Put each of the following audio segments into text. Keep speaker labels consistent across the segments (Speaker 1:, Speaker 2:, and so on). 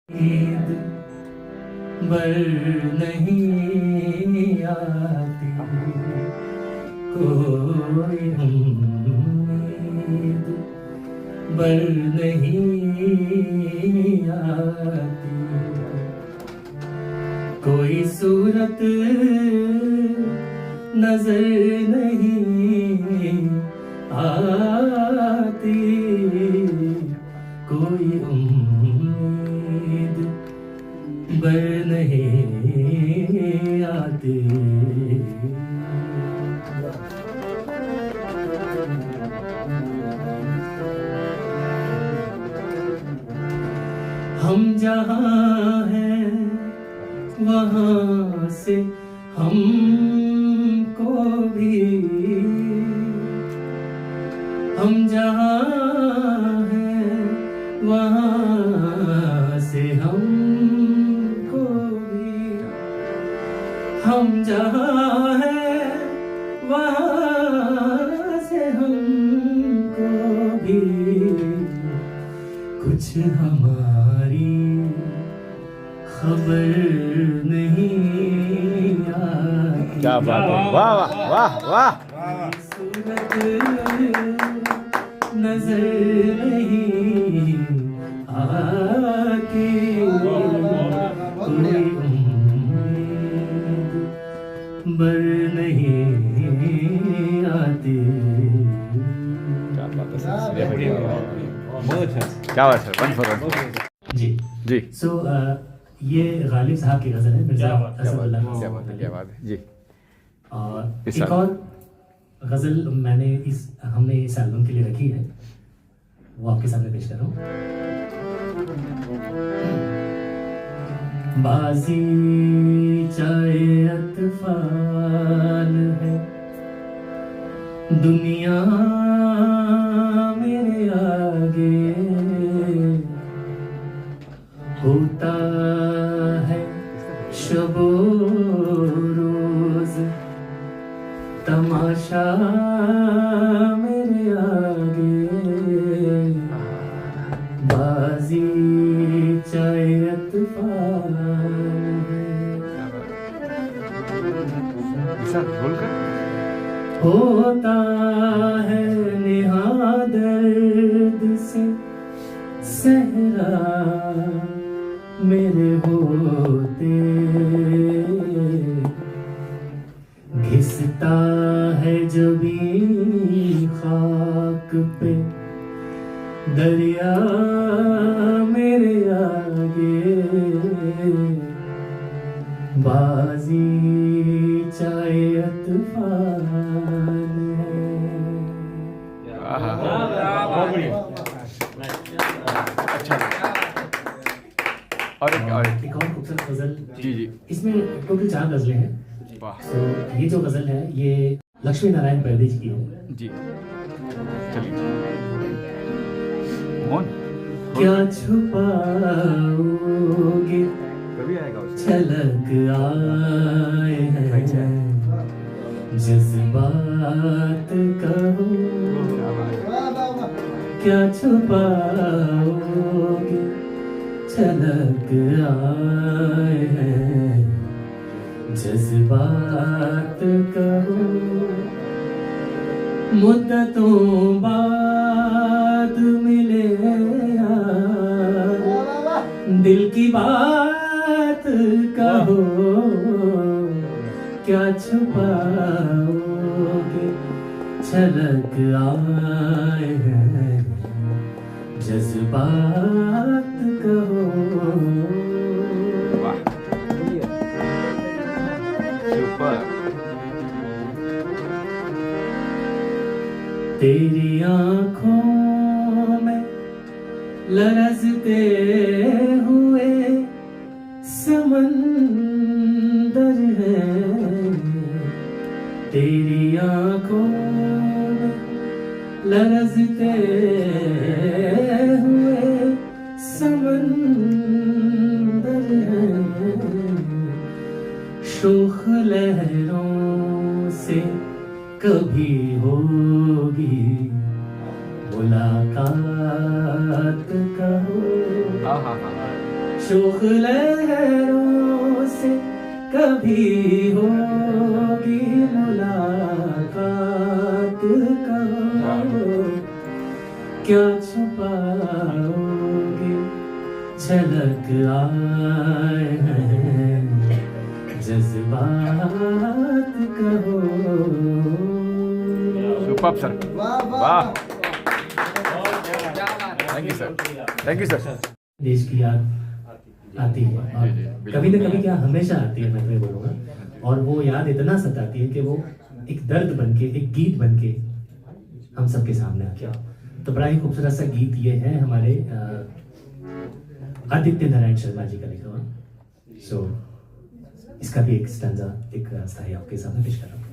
Speaker 1: ईद बर नहीं आती, कोई उम्मीद बर नहीं आती, कोई सूरत नजर नहीं आती, कोई उम्मीद बर नहीं आती। हम जहाँ हैं वहाँ से हमको भी, हम जहाँ हैं वहाँ से हमको भी, हम जहाँ हैं वहाँ से हमको भी कुछ हमारी खबर नहीं आती।
Speaker 2: क्या बात है, वाह वाह वाह वाह।
Speaker 1: सूरत नजर नहीं आती, कोई उम्मीद बर नहीं आती।
Speaker 2: क्या बात है, वन फॉर वन।
Speaker 1: जी
Speaker 2: जी
Speaker 1: सो ये गालिब साहब की गजल है, मिर्जा असदुल्लाह खान
Speaker 2: क्या बात है, क्या बात है जी।
Speaker 1: और
Speaker 2: इस
Speaker 1: एक
Speaker 2: साल।
Speaker 1: और गजल हमने इस एल्बम के लिए रखी है, वो आपके सामने पेश कर रहा हूँ। बाजी चाहे अतफाल है, दुनिया मेरे आगे होता है शबो रोज तमाशा मेरे आगे, बाजी चाहे अतफाल होता है निहा दर्द से सहरा मेरे होते, घिसता है जबी खाक पे दरिया मेरे आगे, बाजी चाहे अतफाल है।
Speaker 2: और एक
Speaker 1: एक और खूबसूरत गजल,
Speaker 2: जी जी
Speaker 1: इसमें टोटल 4 गजलें हैं।
Speaker 2: वाह
Speaker 1: तो ये जो गजल है ये लक्ष्मी नारायण परदेश की है।
Speaker 2: जी, चलिए मोहन।
Speaker 1: क्या छुपाओगे
Speaker 2: कभी आएगा उसे।
Speaker 1: छलक आए हैं जज्बात कहो, क्या छुपाओगे छलक आए हैं जज्बात कहो, मुद्दतों बाद मिले यार, दिल की बात कहो, क्या छुपाओगे छलक आए हैं जज्बात कहो।
Speaker 2: वाह सुपर।
Speaker 1: तेरी आँखों में लरजते हुए समंदर है, तेरी आँखों में लरजते हुए समंदर है, शोख लहरों से कभी होगी मुलाकात कहो, शोख लहरों से कभी होगी मुलाकात, कहो क्या छुपाओगे, झलक आए हैं जज्बात, कहो।
Speaker 2: सुपर सर, वाह, thank you sir, thank you sir.
Speaker 1: देश की याद आती है, और कभी न कभी क्या हमेशा आती है, मैं बोलूँगा। और वो याद इतना सताती है कि वो एक दर्द बनके, एक गीत बनके हम सबके सामने आ गया। तो बड़ा ही खूबसूरत सा गीत ये है हमारे आदित्य नारायण शर्मा जी का लिखा हुआ। सो इसका भी एक स्टैंजा, एक स्थाई आपके सामने पेश कर रहा हूँ।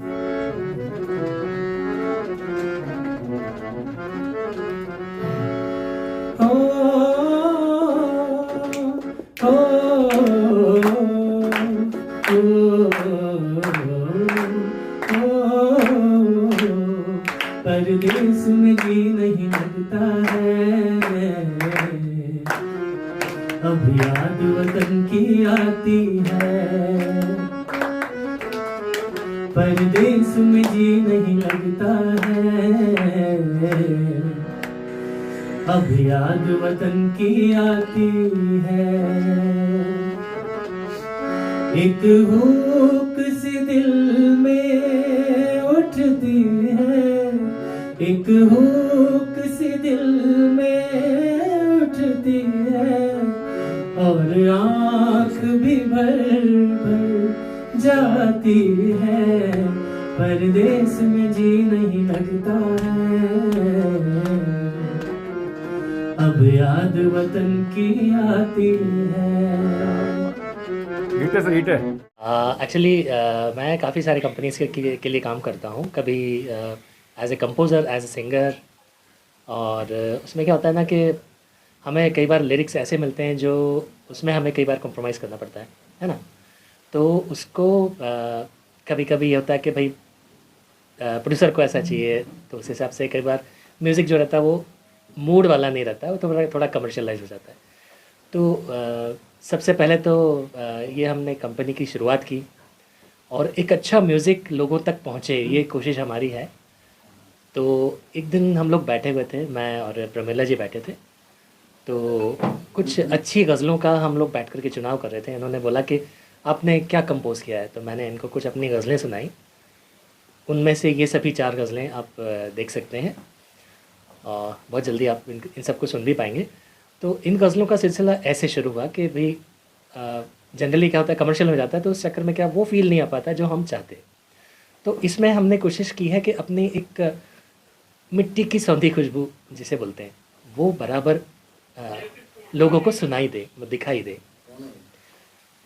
Speaker 1: परदेस में जी नहीं लगता है, अब याद वतन की आती है। परदेस में जी नहीं लगता है, अब याद वतन की आती है। एक हुक सी दिल में उठती है, एक हुक सी दिल में उठती है, और आँख भी भर भर जाती है। परदेस में जी नहीं लगता है, अब याद वतन की आती है।
Speaker 2: हिट है सर, हिट है।
Speaker 1: एक्चुअली मैं काफ़ी सारे कंपनीज के लिए काम करता हूँ, कभी as a composer, as a singer. और उसमें क्या होता है ना कि हमें कई बार लिरिक्स ऐसे मिलते हैं जो उसमें हमें कई बार कॉम्प्रोमाइज़ करना पड़ता है ना। तो उसको कभी कभी ये होता है कि भाई प्रोड्यूसर को ऐसा चाहिए, तो उस हिसाब से कई बार म्यूज़िक जो रहता है वो मूड वाला नहीं रहता है, वो थोड़ा थोड़ा कमर्शियलाइज हो जाता है। तो सबसे पहले तो ये हमने कंपनी की शुरुआत की, और एक अच्छा म्यूज़िक लोगों तक पहुँचे, ये कोशिश हमारी है। तो एक दिन हम लोग बैठे हुए थे, मैं और प्रमिला जी बैठे थे, तो कुछ अच्छी गज़लों का हम लोग बैठ कर के चुनाव कर रहे थे। इन्होंने बोला कि आपने क्या कंपोज़ किया है, तो मैंने इनको कुछ अपनी गज़लें सुनाई। उनमें से ये सभी 4 गज़लें आप देख सकते हैं, और बहुत जल्दी आप इन सबको सुन भी पाएंगे। तो इन गज़लों का सिलसिला ऐसे शुरू हुआ कि भाई जनरली क्या होता है, कमर्शियल हो जाता है, तो उस चक्कर में क्या वो फ़ील नहीं आ पाता जो हम चाहते। तो इसमें हमने कोशिश की है कि अपनी एक मिट्टी की सौंधी खुशबू जिसे बोलते हैं, वो बराबर लोगों को सुनाई दे, दिखाई दे।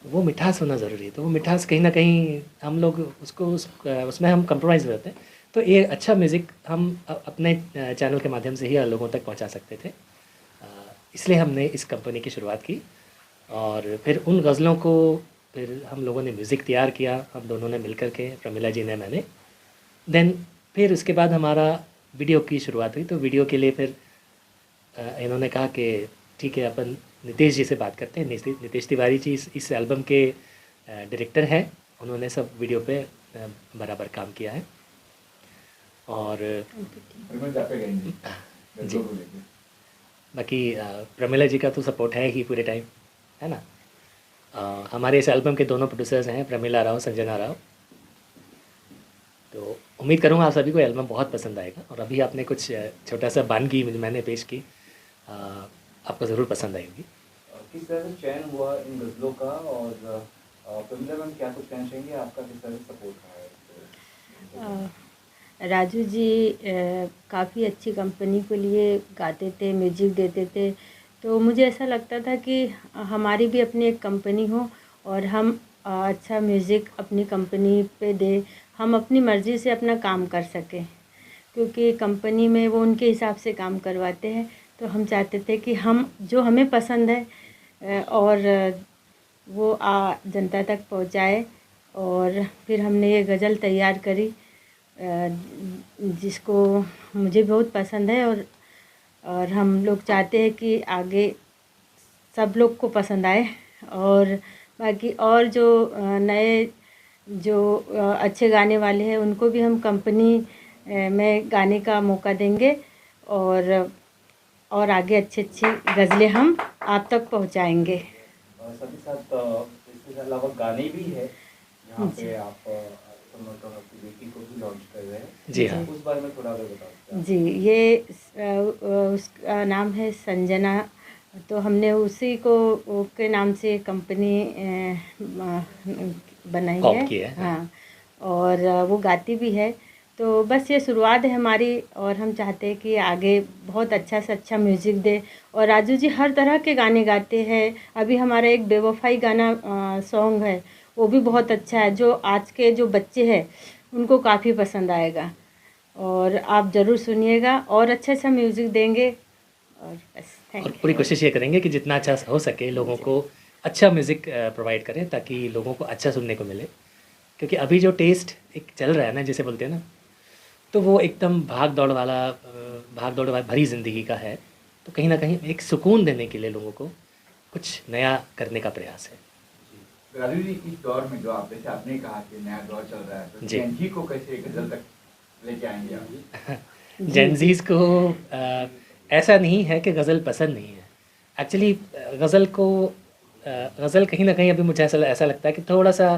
Speaker 1: वो मिठास होना ज़रूरी है। तो वो मिठास कहीं ना कहीं हम लोग उसको उसमें हम कंप्रोमाइज़ हो जाते हैं। तो ये अच्छा म्यूज़िक हम अपने चैनल के माध्यम से ही लोगों तक पहुंचा सकते थे, इसलिए हमने इस कंपनी की शुरुआत की। और फिर उन गज़लों को फिर हम लोगों ने म्यूज़िक तैयार किया, हम दोनों ने मिलकर के, प्रमिला जी ने, मैंने। देन फिर उसके बाद हमारा वीडियो की शुरुआत हुई। तो वीडियो के लिए फिर इन्होंने कहा कि ठीक है, अपन नितेश जी से बात करते हैं। नितेश तिवारी जी इस एल्बम के डायरेक्टर हैं, उन्होंने सब वीडियो पे बराबर काम किया है। और जी, बाकी प्रमिला जी का तो सपोर्ट है ही पूरे टाइम, है ना। हमारे इस एल्बम के दोनों प्रोड्यूसर्स हैं, प्रमिला राव, संजना राव। तो उम्मीद करूँगा आप सभी को एल्बम बहुत पसंद आएगा। और अभी आपने कुछ छोटा सा बानगी मैंने पेश की, आपको ज़रूर पसंद आएगी।
Speaker 3: किस तरह से चयन हुआ इन गज़लों का, और प्रमिला मैम क्या कुछ कहना चाहेंगे, आपका किस तरह से सपोर्ट रहा है?
Speaker 4: राजू जी काफ़ी अच्छी कंपनी के लिए गाते थे, म्यूजिक देते थे। तो मुझे ऐसा लगता था कि हमारी भी अपनी एक कंपनी हो, और हम अच्छा म्यूज़िक अपनी कंपनी पे दे, हम अपनी मर्ज़ी से अपना काम कर सकें, क्योंकि कंपनी में वो उनके हिसाब से काम करवाते हैं। तो हम चाहते थे कि हम जो हमें पसंद है और वो जनता तक पहुंचाए। और फिर हमने ये गज़ल तैयार करी जिसको मुझे बहुत पसंद है, और हम लोग चाहते हैं कि आगे सब लोग को पसंद आए। और बाकी और जो नए जो अच्छे गाने वाले हैं उनको भी हम कंपनी में गाने का मौका देंगे, और आगे अच्छी अच्छी गज़लें हम आप तक पहुंचाएंगे।
Speaker 3: और साथ ही साथ इसके अलावा गाने भी है जहाँ पे आप अपनी बेटी को भी लॉन्च कर रहे हैं।
Speaker 1: जी हाँ।
Speaker 3: उस बारे में थोड़ा और बताओ।
Speaker 4: जी, ये उसका नाम है संजना, तो हमने उसी को के नाम से कंपनी बनाई
Speaker 1: कॉप
Speaker 4: है।
Speaker 1: की है।
Speaker 4: हाँ, और वो गाती भी है। तो बस ये शुरुआत है हमारी, और हम चाहते हैं कि आगे बहुत अच्छा से अच्छा म्यूज़िक दे। और राजू जी हर तरह के गाने गाते हैं। अभी हमारा एक बेवफाई गाना सॉन्ग है, वो भी बहुत अच्छा है, जो आज के जो बच्चे हैं उनको काफ़ी पसंद आएगा। और आप ज़रूर सुनिएगा, और अच्छा सा म्यूज़िक देंगे। और बस थैंक
Speaker 1: और
Speaker 4: यू।
Speaker 1: पूरी कोशिश ये करेंगे कि जितना अच्छा हो सके लोगों को अच्छा म्यूज़िक प्रोवाइड करें, ताकि लोगों को अच्छा सुनने को मिले। क्योंकि अभी जो टेस्ट एक चल रहा है ना, जिसे बोलते हैं ना, तो वो एकदम भाग दौड़ भरी ज़िंदगी का है। तो कहीं ना कहीं एक सुकून देने के लिए लोगों को कुछ नया करने का प्रयास है।
Speaker 2: राजू जी, इस दौर में जो आप जैसे आपने कहा कि नया दौर चल रहा है, तो
Speaker 1: जी।
Speaker 2: जेन जी को कैसे गजल तक लेके आएंगे आप?
Speaker 1: जेनजीज को ऐसा नहीं है कि गज़ल पसंद नहीं है। एक्चुअली गज़ल कहीं ना कहीं अभी मुझे ऐसा लगता है कि थोड़ा सा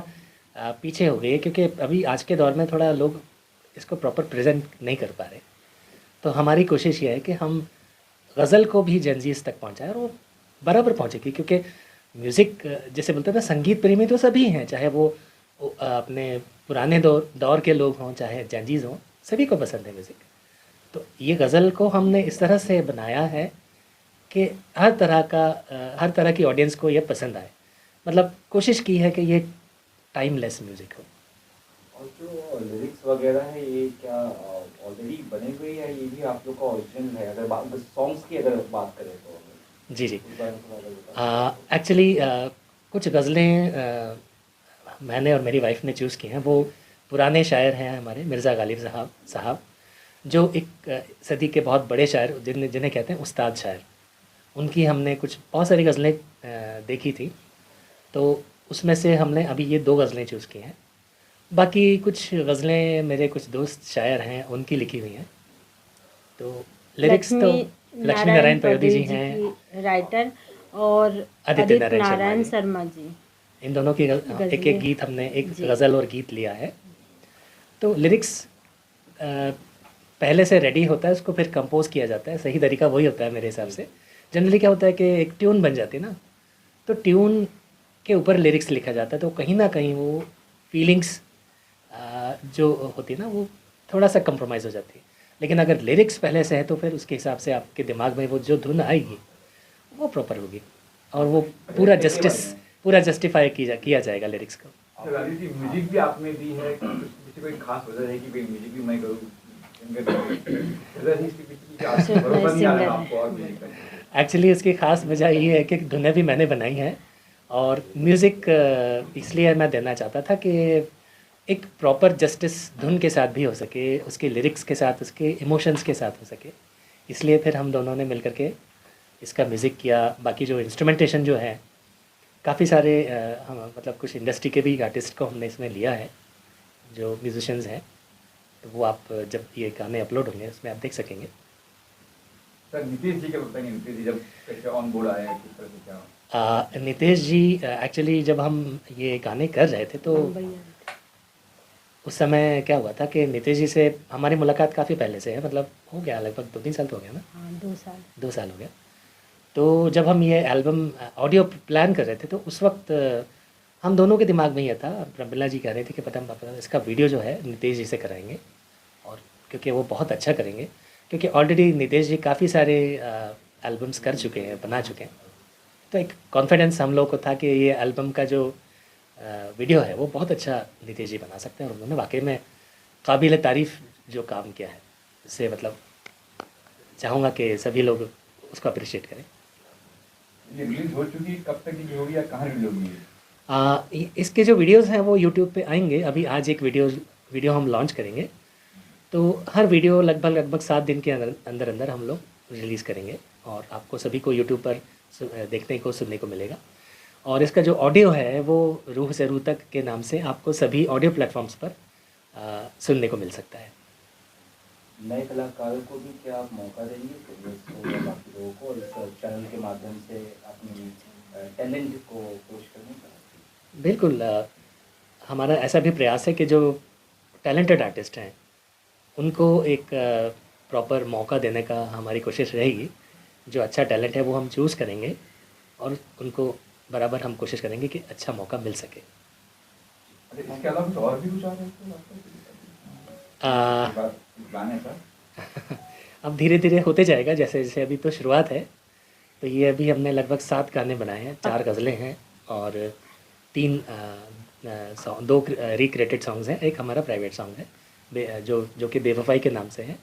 Speaker 1: पीछे हो गई है, क्योंकि अभी आज के दौर में थोड़ा लोग इसको प्रॉपर प्रेजेंट नहीं कर पा रहे। तो हमारी कोशिश ये है कि हम गज़ल को भी जेनजीज तक पहुंचाएं, और वो बराबर पहुंचेगी। क्योंकि म्यूज़िक जैसे बोलते हैं ना, संगीत प्रेमी तो सभी हैं, चाहे वो अपने पुराने दौर के लोग हों, चाहे जेनजीज हों, सभी को पसंद है म्यूज़िक। तो ये गज़ल को हमने इस तरह से बनाया है कि हर तरह की ऑडियंस को ये पसंद आए। मतलब कोशिश की है कि ये टाइमलेस म्यूज़िक हो।
Speaker 3: और जो लिरिक्स वगैरह है, ये क्या ऑलरेडी बने हुए या ये भी आप लोग का ओरिजिनल है? अगर सॉन्ग्स की अगर बात करें तो
Speaker 1: जी जी।
Speaker 3: उस बारे में थोड़ा और बताओ।
Speaker 1: एक्चुअली कुछ गज़लें मैंने और मेरी वाइफ ने चूज़ की हैं। वो पुराने शायर हैं हमारे, मिर्ज़ा गालिब साहब, जो एक सदी के बहुत बड़े शायर, जिन्हें कहते हैं उस्ताद शायर। उनकी हमने कुछ बहुत सारी गज़लें देखी थी, तो उसमें से हमने अभी ये 2 गज़लें चूज़ की हैं। बाकी कुछ गज़लें मेरे कुछ दोस्त शायर हैं उनकी लिखी हुई हैं। तो लिरिक्स तो लक्ष्मी नारायण पयोधी जी हैं,
Speaker 4: राइटर, और
Speaker 1: आदित्य
Speaker 4: आदित्य
Speaker 1: नारायण
Speaker 4: नारायण
Speaker 1: शर्मा
Speaker 4: शर्मा जी।
Speaker 1: इन दोनों की एक
Speaker 4: गज़लें।
Speaker 1: एक गीत हमने, एक
Speaker 4: जी।
Speaker 1: गज़ल और गीत लिया है। तो लिरिक्स पहले से रेडी होता है, उसको फिर कंपोज किया जाता है। सही तरीका वही होता है मेरे हिसाब से। जनरली क्या होता है कि एक ट्यून बन जाती है ना, तो ट्यून के ऊपर लिरिक्स लिखा जाता है, तो कहीं ना कहीं वो फीलिंग्स जो होती है ना, वो थोड़ा सा कंप्रोमाइज़ हो जाती है। लेकिन अगर लिरिक्स पहले से है तो फिर उसके हिसाब से आपके दिमाग में वो जो धुन आएगी वो प्रॉपर होगी, और वो पूरा जस्टिफाई किया जाएगा लिरिक्स को।
Speaker 2: अच्छा राजू जी, म्यूजिक भी आपने दी है, किसी कोई खास वजह है कि भाई म्यूजिक भी मैं करूँ?
Speaker 1: एक्चुअली इसकी ख़ास वजह ये है कि धुनें भी मैंने बनाई हैं, और म्यूज़िक इसलिए मैं देना चाहता था कि एक प्रॉपर जस्टिस धुन के साथ भी हो सके, उसके लिरिक्स के साथ, उसके इमोशंस के साथ हो सके। इसलिए फिर हम दोनों ने मिलकर के इसका म्यूज़िक किया। बाकी जो इंस्ट्रूमेंटेशन जो है, काफ़ी सारे मतलब कुछ इंडस्ट्री के भी आर्टिस्ट को हमने इसमें लिया है, जो म्यूजिशियंस हैं। तो वो आप जब ये गाने अपलोड होंगे उसमें आप देख सकेंगे।
Speaker 2: सर नीतीश जी क्या बताएंगे? नीतीश जी जब कैसे ऑन बोर्ड आए, किस तरह से क्या?
Speaker 1: नीतीश जी एक्चुअली जब हम ये गाने कर रहे थे, तो उस समय क्या हुआ था कि नीतीश जी से हमारी मुलाकात काफ़ी पहले से है। मतलब हो गया लगभग 2-3 साल तो हो गया ना।
Speaker 4: हाँ,
Speaker 1: 2 साल हो गया। तो जब हम ये एल्बम ऑडियो प्लान कर रहे थे, तो उस वक्त हम दोनों के दिमाग में ये था, प्रमिला जी कह रहे थे कि पता इसका वीडियो जो है नितेश जी से कराएंगे, और क्योंकि वो बहुत अच्छा करेंगे, क्योंकि ऑलरेडी नितेश जी काफ़ी सारे एल्बम्स कर चुके हैं, बना चुके हैं। तो एक कॉन्फिडेंस हम लोग को था कि ये एल्बम का जो वीडियो है वो बहुत अच्छा नितेश जी बना सकते हैं, और उन्होंने वाकई में काबिल तारीफ़ जो काम किया है। इससे मतलब चाहूँगा कि सभी लोग उसको अप्रिशिएट करें।
Speaker 2: ये रिलीज हो चुकी, कब तक की होगी या कहाँ रिलीज होगी?
Speaker 1: इसके जो वीडियोस हैं वो यूट्यूब पे आएंगे। अभी आज एक वीडियो हम लॉन्च करेंगे, तो हर वीडियो लगभग 7 दिन के अंदर हम लोग रिलीज़ करेंगे, और आपको सभी को यूट्यूब पर देखने को सुनने को मिलेगा। और इसका जो ऑडियो है वो रूह से रूह तक के नाम से आपको सभी ऑडियो प्लेटफॉर्म्स पर सुनने को मिल सकता है।
Speaker 3: नए कलाकारों को भी क्या आप मौका देंगे को या बाकी लोगों को इस चैनल के माध्यम से अपनी टैलेंट को पुश करने का?
Speaker 1: बिल्कुल, हमारा ऐसा भी प्रयास है कि जो टैलेंटेड आर्टिस्ट हैं उनको एक प्रॉपर मौका देने का हमारी कोशिश रहेगी। जो अच्छा टैलेंट है वो हम चूज़ करेंगे और उनको बराबर हम कोशिश करेंगे कि अच्छा मौका मिल सके।
Speaker 2: अच्छा, इसके अलावा कुछ और भी कुछ आ रहा है गाने सर?
Speaker 1: अब धीरे धीरे होते जाएगा, जैसे जैसे अभी तो शुरुआत है। तो ये अभी हमने लगभग 7 गाने बनाए हैं, 4 गज़लें हैं और 3 सॉन्ग, 2 रिक्रिएटेड सॉन्ग्स हैं, एक हमारा प्राइवेट सॉन्ग है जो कि बेवफाई के नाम से है।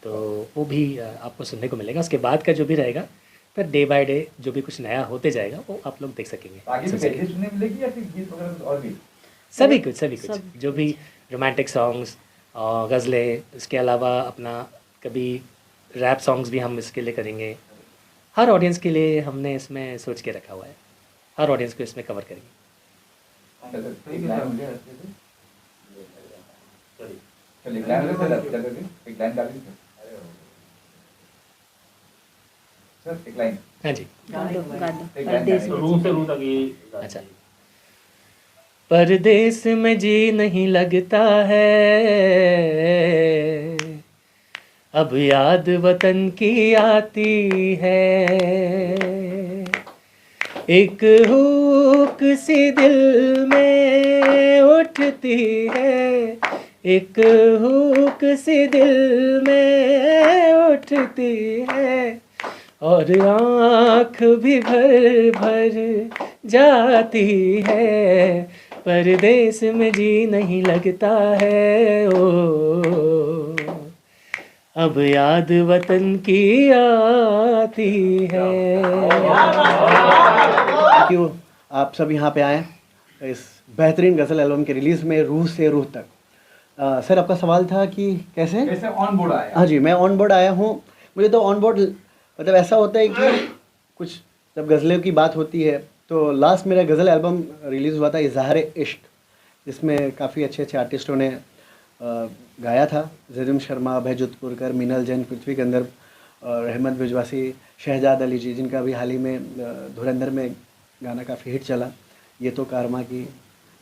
Speaker 1: तो वो भी आपको सुनने को मिलेगा। उसके बाद का जो भी रहेगा फिर डे बाय डे जो भी कुछ नया होते जाएगा वो आप लोग देख सकेंगे।
Speaker 2: आगे भी कैसे सुनने मिलेगी या फिर गीत वगैरह और भी?
Speaker 1: सभी कुछ जो भी रोमांटिक सॉन्ग्स और गज़लें, इसके अलावा अपना कभी रैप सॉन्ग्स भी हम इसके लिए करेंगे। हर ऑडियंस के लिए हमने इसमें सोच के रखा हुआ है, हर ऑडियंस को इसमें कवर करेंगे। हाँ जी,
Speaker 5: रूह से रूह तक ये।
Speaker 1: अच्छा। परदेस में जी नहीं लगता है, अब याद वतन की आती है, एक हुक सी दिल में उठती है, एक हुक सी दिल में उठती है, और आँख भी भर भर जाती है, परदेस में जी नहीं लगता है, ओ अब याद वतन की आती है।
Speaker 6: थैंक यू, आप सब यहाँ पे आए इस बेहतरीन गज़ल एल्बम के रिलीज़ में रूह से रूह तक। सर, आपका सवाल था कि कैसे
Speaker 2: ऑन बोर्ड आया?
Speaker 6: हाँ जी, मैं ऑन बोर्ड आया हूँ। मुझे तो ऑन बोर्ड मतलब ऐसा होता है कि कुछ जब गज़लों की बात होती है तो लास्ट मेरा गज़ल एल्बम रिलीज़ हुआ था इज़हार इश्क, जिसमें काफ़ी अच्छे अच्छे आर्टिस्टों ने गाया था। ज़रीम शर्मा, अभय जोधपुरकर, मीनल जैन, पृथ्वी गंधर्व और रहमत बिजवासी, शहजाद अली जी, जिनका भी हाल ही में धुरंधर में गाना काफ़ी हिट चला, ये तो कारमा की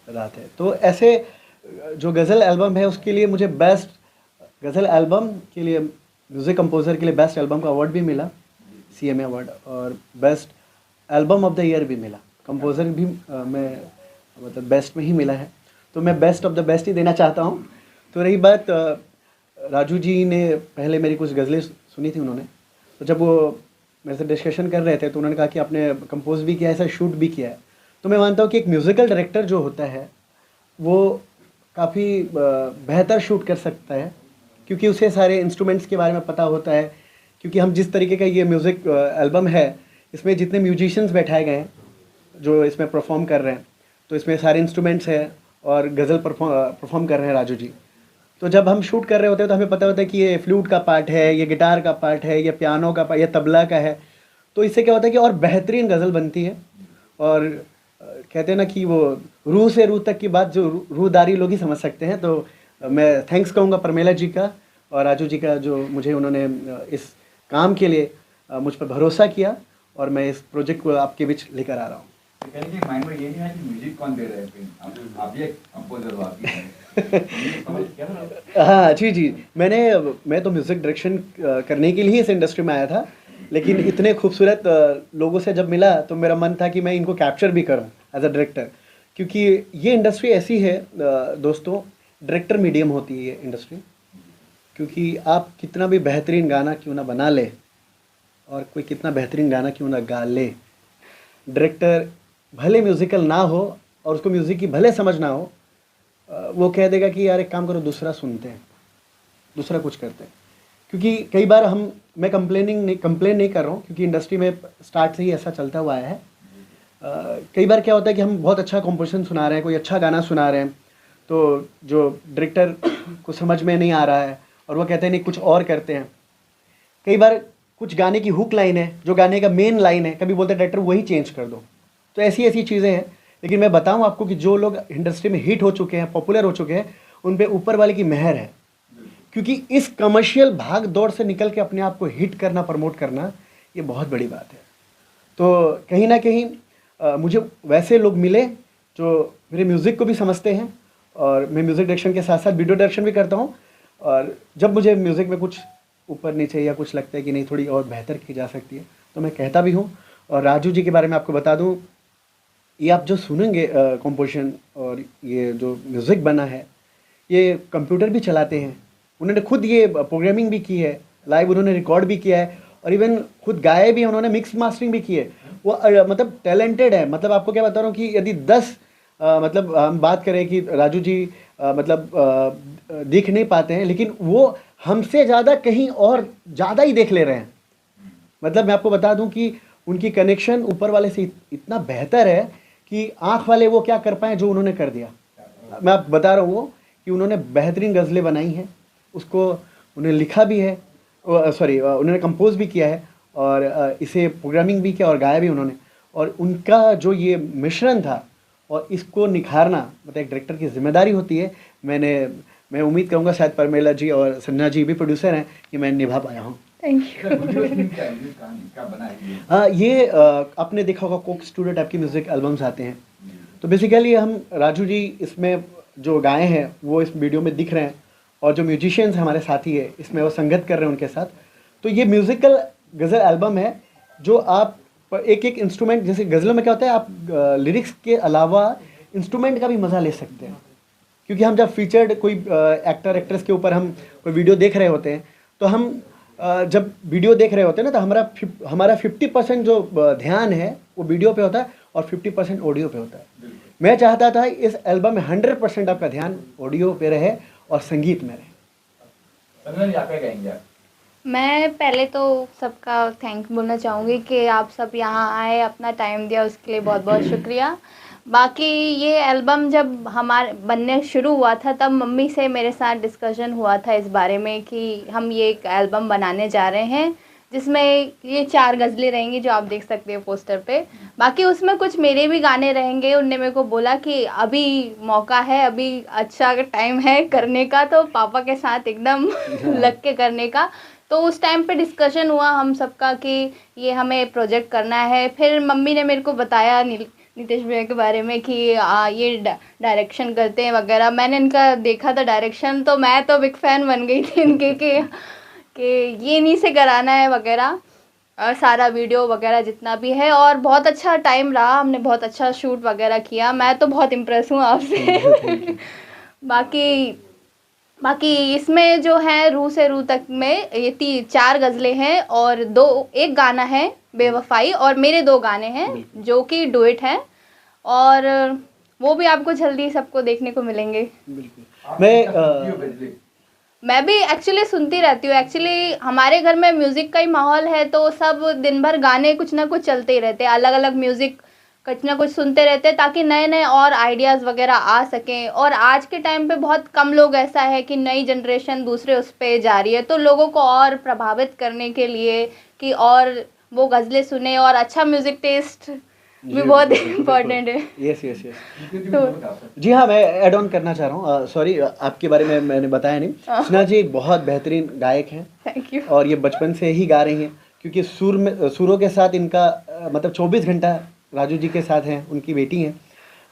Speaker 6: रात है। तो ऐसे जो गज़ल एल्बम है उसके लिए मुझे बेस्ट गज़ल एल्बम के लिए म्यूज़िक कंपोज़र के लिए बेस्ट एल्बम का अवार्ड भी मिला, CMA अवार्ड, और best album of the year भी मिला। कंपोज़र भी मैं मतलब बेस्ट में ही मिला है, तो मैं बेस्ट ऑफ द बेस्ट ही देना चाहता हूँ। तो रही बात, राजू जी ने पहले मेरी कुछ गज़लें सुनी थी उन्होंने, तो जब वो मेरे से डिस्कशन कर रहे थे तो उन्होंने कहा कि आपने कंपोज भी किया है, ऐसा शूट भी किया है। तो मैं मानता हूँ कि एक म्यूज़िकल डायरेक्टर जो होता है वो काफ़ी बेहतर शूट कर सकता है, क्योंकि उसे सारे इंस्ट्रूमेंट्स के बारे में पता होता है। क्योंकि हम जिस तरीके का ये म्यूज़िक एल्बम है, इसमें जितने म्यूजिशियंस बैठाए गए हैं जो इसमें परफॉर्म कर रहे हैं, तो इसमें सारे इंस्ट्रूमेंट्स हैं और गज़ल परफॉर्म कर रहे हैं राजू जी। तो जब हम शूट कर रहे होते हैं तो हमें पता होता है कि ये फ्लूट का पार्ट है, ये गिटार का पार्ट है, ये पियानो का पार्ट, ये तबला का है। तो इससे क्या होता है कि और बेहतरीन गज़ल बनती है। और कहते हैं ना कि वो रूह से रूह तक की बात जो रूहदारी लोग ही समझ सकते हैं। तो मैं थैंक्स कहूँगा परमेला जी का और राजू जी का, जो मुझे उन्होंने इस काम के लिए मुझ पर भरोसा किया और मैं इस प्रोजेक्ट को आपके बीच लेकर आ रहा हूँ।
Speaker 2: कहने के माइंड में ये नहीं है कि म्यूजिक कौन दे रहे हैं, आप ये कंपोजर हो, आप ही।
Speaker 6: हाँ जी, मैं तो म्यूज़िक डायरेक्शन करने के लिए ही इस इंडस्ट्री में आया था, लेकिन इतने खूबसूरत लोगों से जब मिला तो मेरा मन था कि मैं इनको कैप्चर भी करूं एज अ डायरेक्टर, क्योंकि ये इंडस्ट्री ऐसी है दोस्तों, डायरेक्टर मीडियम होती है ये इंडस्ट्री। क्योंकि आप कितना भी बेहतरीन गाना क्यों ना बना ले और कोई कितना बेहतरीन गाना क्यों ना गा ले, डायरेक्टर भले म्यूज़िकल ना हो और उसको म्यूज़िक की भले समझ ना हो, वो कह देगा कि यार एक काम करो, दूसरा सुनते हैं, दूसरा कुछ करते हैं। क्योंकि कई बार मैं कंप्लेन नहीं कर रहा हूँ, क्योंकि इंडस्ट्री में स्टार्ट से ही ऐसा चलता हुआ आया है। कई बार क्या होता है कि हम बहुत अच्छा कंपोजिशन सुना रहे हैं, कोई अच्छा गाना सुना रहे हैं, तो जो डायरेक्टर को समझ में नहीं आ रहा है और वो कहते हैं नहीं कुछ और करते हैं। कई बार कुछ गाने की हुक लाइन है, जो गाने का मेन लाइन है, कभी बोलते हैं डायरेक्टर वही चेंज कर दो। तो ऐसी ऐसी चीज़ें हैं। लेकिन मैं बताऊं आपको कि जो लोग इंडस्ट्री में हिट हो चुके हैं, पॉपुलर हो चुके हैं, उन पे ऊपर वाले की मेहर है। क्योंकि इस कमर्शियल भाग दौड़ से निकल के अपने आप को हिट करना, प्रमोट करना, ये बहुत बड़ी बात है। तो कहीं ना कहीं मुझे वैसे लोग मिले जो मेरे म्यूज़िक को भी समझते हैं, और मैं म्यूज़िक डायरेक्शन के साथ साथ वीडियो डायरेक्शन भी करता हूँ। और जब मुझे म्यूज़िक में कुछ ऊपर नीचे या कुछ लगता है कि नहीं थोड़ी और बेहतर की जा सकती है, तो मैं कहता भी हूँ। और राजू जी के बारे में आपको बता दूँ, ये आप जो सुनेंगे कंपोजिशन और ये जो म्यूज़िक बना है, ये कंप्यूटर भी चलाते हैं। उन्होंने खुद ये प्रोग्रामिंग भी की है, लाइव उन्होंने रिकॉर्ड भी किया है, और इवन खुद गाए भी हैं, उन्होंने मिक्स मास्टरिंग भी की है। वो मतलब टैलेंटेड है। मतलब आपको क्या बता रहा हूँ कि यदि 10 मतलब हम बात करें कि राजू जी मतलब दिख नहीं पाते हैं, लेकिन वो हमसे ज़्यादा कहीं और ज़्यादा ही देख ले रहे हैं। मतलब मैं आपको बता दूं कि उनकी कनेक्शन ऊपर वाले से इतना बेहतर है कि आँख वाले वो क्या कर पाए जो उन्होंने कर दिया। मैं आप बता रहा हूँ कि उन्होंने बेहतरीन गज़लें बनाई हैं, उसको उन्होंने लिखा भी है, उन्होंने कंपोज भी किया है, और इसे प्रोग्रामिंग भी किया और गाया भी उन्होंने। और उनका जो ये मिश्रण था, और इसको निखारना मतलब एक डायरेक्टर की जिम्मेदारी होती है। मैं उम्मीद करूँगा शायद परमेला जी और संजना जी भी प्रोड्यूसर हैं कि मैं निभा पाया हूँ।
Speaker 4: Thank you.
Speaker 6: हाँ, ये आपने देखा होगा कोक स्टूडियो टाइप की म्यूज़िक एल्बम्स आते हैं। तो बेसिकली हम राजू जी इसमें जो गाए हैं वो इस वीडियो में दिख रहे हैं, और जो म्यूजिशियंस हमारे साथी है इसमें वो संगत कर रहे हैं उनके साथ। तो ये म्यूज़िकल गज़ल एल्बम है जो आप एक एक इंस्ट्रूमेंट, जैसे गज़लों में क्या होता है, आप लिरिक्स के अलावा इंस्ट्रूमेंट का भी मज़ा ले सकते हैं। क्योंकि हम जब फीचर्ड कोई एक्टर एक्ट्रेस के ऊपर हम कोई वीडियो देख रहे होते हैं, तो हम जब वीडियो देख रहे होते हैं ना, तो हमारा 50% जो ध्यान है वो वीडियो पे होता है और 50% ऑडियो पे होता है। मैं चाहता था इस एल्बम में 100% आपका ध्यान ऑडियो पे रहे और संगीत में रहे।
Speaker 7: मैं पहले तो सबका थैंक बोलना चाहूँगी कि आप सब यहाँ आए, अपना टाइम दिया, उसके लिए बहुत बहुत शुक्रिया। बाकी ये एल्बम जब हमारे बनने शुरू हुआ था, तब मम्मी से मेरे साथ डिस्कशन हुआ था इस बारे में कि हम ये एक एल्बम बनाने जा रहे हैं, जिसमें ये 4 गज़लें रहेंगी जो आप देख सकते हो पोस्टर पे। बाकी उसमें कुछ मेरे भी गाने रहेंगे। उनने मेरे को बोला कि अभी मौका है, अभी अच्छा टाइम है करने का, तो पापा के साथ एकदम लग के करने का। तो उस टाइम पे डिस्कशन हुआ हम सबका कि ये हमें प्रोजेक्ट करना है। फिर मम्मी ने मेरे को बताया नितेश भैया के बारे में कि ये डायरेक्शन करते हैं वगैरह। मैंने इनका देखा था डायरेक्शन, तो मैं तो बिग फ़ैन बन गई थी इनके कि ये इन्हीं से कराना है वगैरह, सारा वीडियो वगैरह जितना भी है। और बहुत अच्छा टाइम रहा, हमने बहुत अच्छा शूट वगैरह किया। मैं तो बहुत इम्प्रेस हूँ आपसे। बाकी इसमें जो है रूह से रूह तक में ये 4 गज़लें हैं, और एक गाना है बेवफाई, और मेरे 2 गाने हैं जो कि डुएट हैं, और वो भी आपको जल्दी सबको देखने को मिलेंगे।
Speaker 6: बिल्कुल।
Speaker 7: मैं भी एक्चुअली सुनती रहती हूँ। एक्चुअली हमारे घर में म्यूज़िक का ही माहौल है, तो सब दिन भर गाने कुछ ना कुछ चलते ही रहते हैं, अलग अलग म्यूज़िक कुछ ना कुछ सुनते रहते हैं, ताकि नए नए और आइडियाज़ वगैरह आ सकें। और आज के टाइम पे बहुत कम लोग, ऐसा है कि नई जनरेशन दूसरे उस पे जा रही है, तो लोगों को और प्रभावित करने के लिए कि और वो गज़लें सुने, और अच्छा म्यूज़िक टेस्ट भी बहुत इम्पोर्टेंट है।
Speaker 6: यस। जी हाँ, मैं ऐड ऑन करना चाह रहा हूँ। सॉरी, आपके बारे में मैंने बताया नहीं। सुना जी बहुत बेहतरीन गायक हैं।
Speaker 7: Thank you.
Speaker 6: और ये बचपन से ही गा रही हैं, क्योंकि सुरों के साथ इनका मतलब 24 घंटा राजू जी के साथ हैं। उनकी बेटी हैं,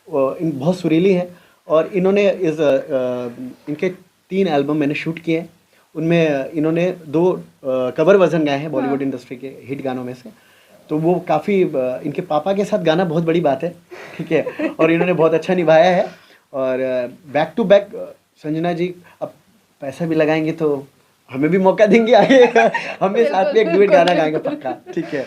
Speaker 6: बहुत सुरीली हैं, और इन्होंने इनके 3 एल्बम मैंने शूट किए हैं। उनमें इन्होंने 2 कवर वर्जन गाए हैं बॉलीवुड इंडस्ट्री के हिट गानों में से। तो वो काफ़ी इनके पापा के साथ गाना बहुत बड़ी बात है, ठीक है, और इन्होंने बहुत अच्छा निभाया है। और back to back Sanjana ji अब पैसा भी लगाएंगे तो हमें भी मौका देंगे आगे। हमें साथ में एक डुएट गाना गाएंगे पक्का, ठीक है।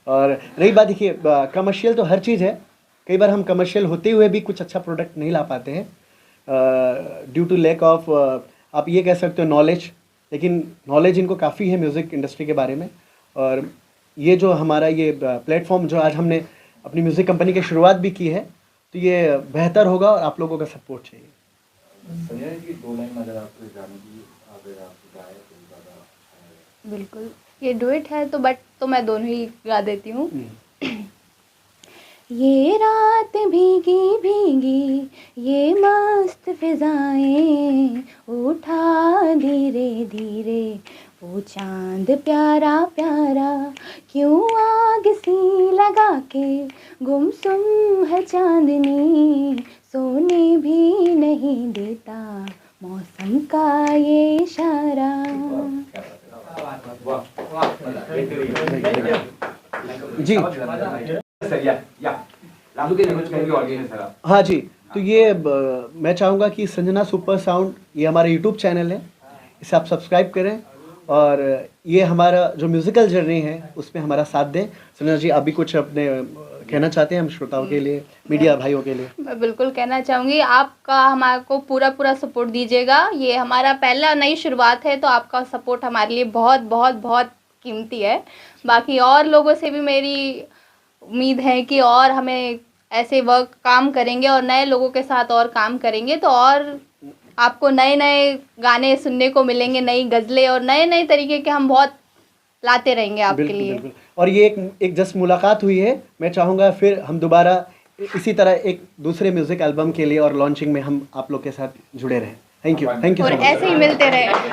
Speaker 6: और रही बात, देखिए कमर्शियल तो हर चीज़ है, कई बार हम कमर्शियल होते हुए भी कुछ अच्छा प्रोडक्ट नहीं ला पाते हैं ड्यू टू लैक ऑफ, आप ये कह सकते हो, नॉलेज। लेकिन नॉलेज इनको काफ़ी है म्यूज़िक इंडस्ट्री के बारे में। और ये जो हमारा ये प्लेटफॉर्म जो आज हमने अपनी म्यूज़िक कंपनी की शुरुआत भी की है, तो ये बेहतर होगा और आप लोगों का सपोर्ट चाहिए।
Speaker 3: संजय जी 2 लाइन अगर आपको गाने की अगर आप गाए तो ज़्यादा अच्छा है।
Speaker 7: बिल्कुल। ये डुएट है तो बट तो मैं दोनों ही गा देती हूँ। ये रात भीगी भीगी ये मस्त फिजाएं, उठा धीरे धीरे वो चांद प्यारा प्यारा, क्यों आग सी लगा के गुमसुम है चांदनी, सोने भी नहीं देता मौसम का ये इशारा।
Speaker 6: जी
Speaker 2: सर या लालू के इमेज करेंगे ऑडियंस सर आप।
Speaker 6: हाँ जी, तो ये मैं चाहूँगा कि संजना सुपर साउंड ये हमारा यूट्यूब चैनल है, इसे आप सब्सक्राइब करें और ये हमारा जो म्यूज़िकल जर्नी है उसमें हमारा साथ दें। संजना जी, आप भी कुछ अपने कहना चाहते हैं हम श्रोताओं के लिए, मीडिया भाइयों के लिए?
Speaker 7: मैं बिल्कुल कहना चाहूँगी, आपका हमारे को पूरा सपोर्ट दीजिएगा। ये हमारा पहला नई शुरुआत है तो आपका सपोर्ट हमारे लिए बहुत बहुत बहुत कीमती है। बाकी और लोगों से भी मेरी उम्मीद है कि और हमें ऐसे काम करेंगे और नए लोगों के साथ और काम करेंगे तो और आपको नए नए गाने सुनने को मिलेंगे, नई गज़लें और नए नए तरीके के हम बहुत लाते रहेंगे आपके लिए।
Speaker 6: बिल्कुल। और ये एक जस्ट मुलाकात हुई है, मैं चाहूँगा फिर हम दोबारा इसी तरह एक दूसरे म्यूज़िक एल्बम के लिए और लॉन्चिंग में हम आप लोग के साथ जुड़े रहें। थैंक यू
Speaker 7: और ऐसे ही मिलते रहे।